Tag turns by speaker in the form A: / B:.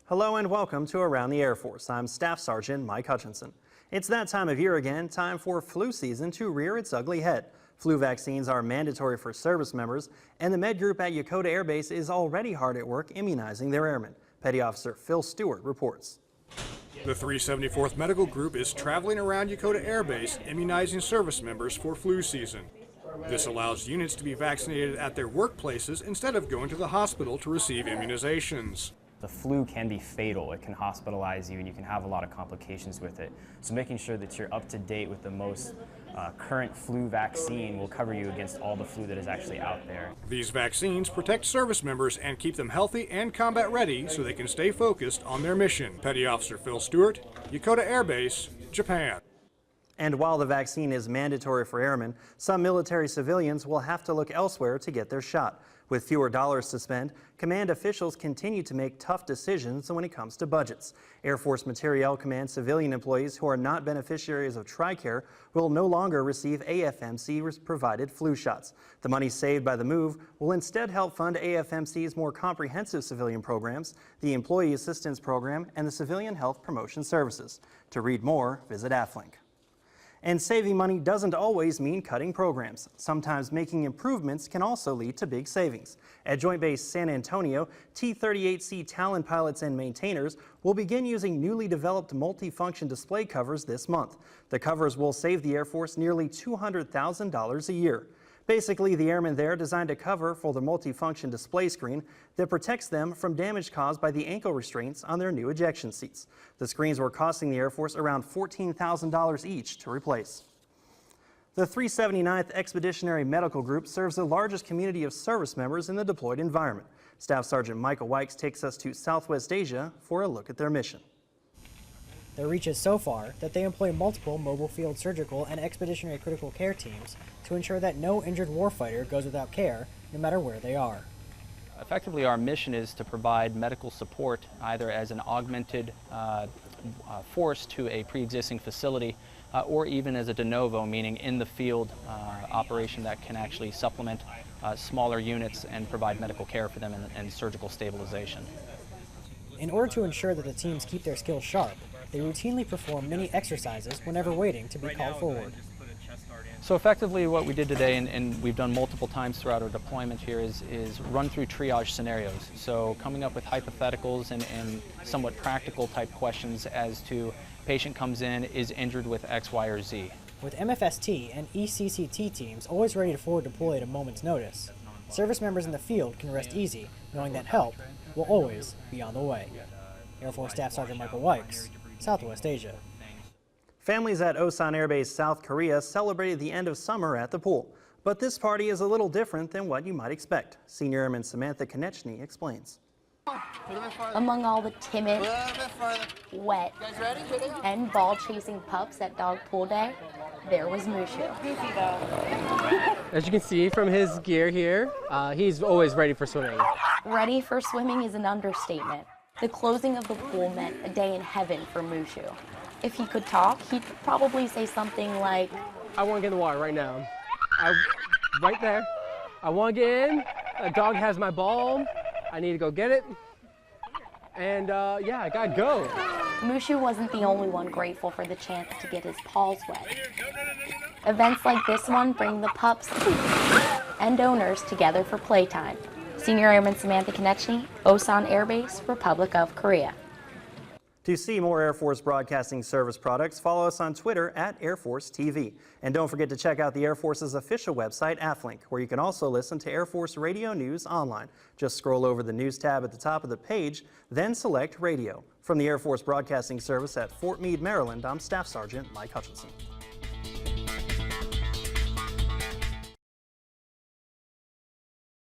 A: Hello and welcome to Around the Air Force. I'm Staff Sergeant Mike Hutchinson. It's that time of year again, time for flu season to rear its ugly head. Flu vaccines are mandatory for service members, and the Med Group at Osan Air Base is already hard at work immunizing their airmen. Petty Officer Phil Stewart reports.
B: The 374th Medical Group is traveling around Osan Air Base immunizing service members for flu season. This allows units to be vaccinated at their workplaces instead of going to the hospital to receive immunizations.
C: The flu can be fatal. It can hospitalize you and you can have a lot of complications with it. So making sure that you're up to date with the most current flu vaccine will cover you against all the flu that is actually out there.
B: These vaccines protect service members and keep them healthy and combat ready so they can stay focused on their mission. Petty Officer Phil Stewart, Osan Air Base, Japan.
A: And while the vaccine is mandatory for airmen, some military civilians will have to look elsewhere to get their shot. With fewer dollars to spend, command officials continue to make tough decisions when it comes to budgets. Air Force Materiel Command civilian employees who are not beneficiaries of TRICARE will no longer receive AFMC-provided flu shots. The money saved by the move will instead help fund AFMC's more comprehensive civilian programs, the Employee Assistance Program, and the Civilian Health Promotion Services. To read more, visit AFLINK. And saving money doesn't always mean cutting programs. Sometimes making improvements can also lead to big savings. At Joint Base San Antonio, T-38C Talon pilots and maintainers will begin using newly developed multifunction display covers this month. The covers will save the Air Force nearly $200,000 a year. Basically, the airmen there designed a cover for the multifunction display screen that protects them from damage caused by the ankle restraints on their new ejection seats. The screens were costing the Air Force around $14,000 each to replace. The 379th Expeditionary Medical Group serves the largest community of service members in the deployed environment. Staff Sergeant Michael Wykes takes us to Southwest Asia for a look at their mission.
D: Their reach is so far that they employ multiple mobile field surgical and expeditionary critical care teams to ensure that no injured warfighter goes without care, no matter where they are.
E: Effectively, our mission is to provide medical support either as an augmented force to a pre-existing facility or even as a de novo, meaning in the field operation that can actually supplement smaller units and provide medical care for them and surgical stabilization.
D: In order to ensure that the teams keep their skills sharp, they routinely perform mini exercises whenever waiting to be called forward.
E: So effectively what we did today, and we've done multiple times throughout our deployment here, is run through triage scenarios. So coming up with hypotheticals and somewhat practical type questions as to patient comes in, is injured with X, Y, or Z.
D: With MFST and ECCT teams always ready to forward deploy at a moment's notice, service members in the field can rest easy knowing that help will always be on the way. Air Force Staff Sergeant Michael Wykes, Southwest Asia.
A: Families at Osan Air Base, South Korea celebrated the end of summer at the pool. But this party is a little different than what you might expect. Senior Airman Samantha Konechny explains.
F: Among all the timid, wet, and ball-chasing pups at dog pool day, there was Mushu.
G: As you can see from his gear here, he's always ready for swimming.
F: Ready for swimming is an understatement. The closing of the pool meant a day in heaven for Mushu. If he could talk, he'd probably say something like,
G: I want to get in the water right now. Right there. I want to get in. A dog has my ball. I need to go get it. And yeah, I gotta go.
F: Mushu wasn't the only one grateful for the chance to get his paws wet. Events like this one bring the pups and owners together for playtime. Senior Airman Samantha Konechny, Osan Air Base, Republic of Korea.
A: To see more Air Force Broadcasting Service products, follow us on Twitter at Air Force TV. And don't forget to check out the Air Force's official website, AFLINK, where you can also listen to Air Force Radio News online. Just scroll over the News tab at the top of the page, then select Radio. From the Air Force Broadcasting Service at Fort Meade, Maryland, I'm Staff Sergeant Mike Hutchinson.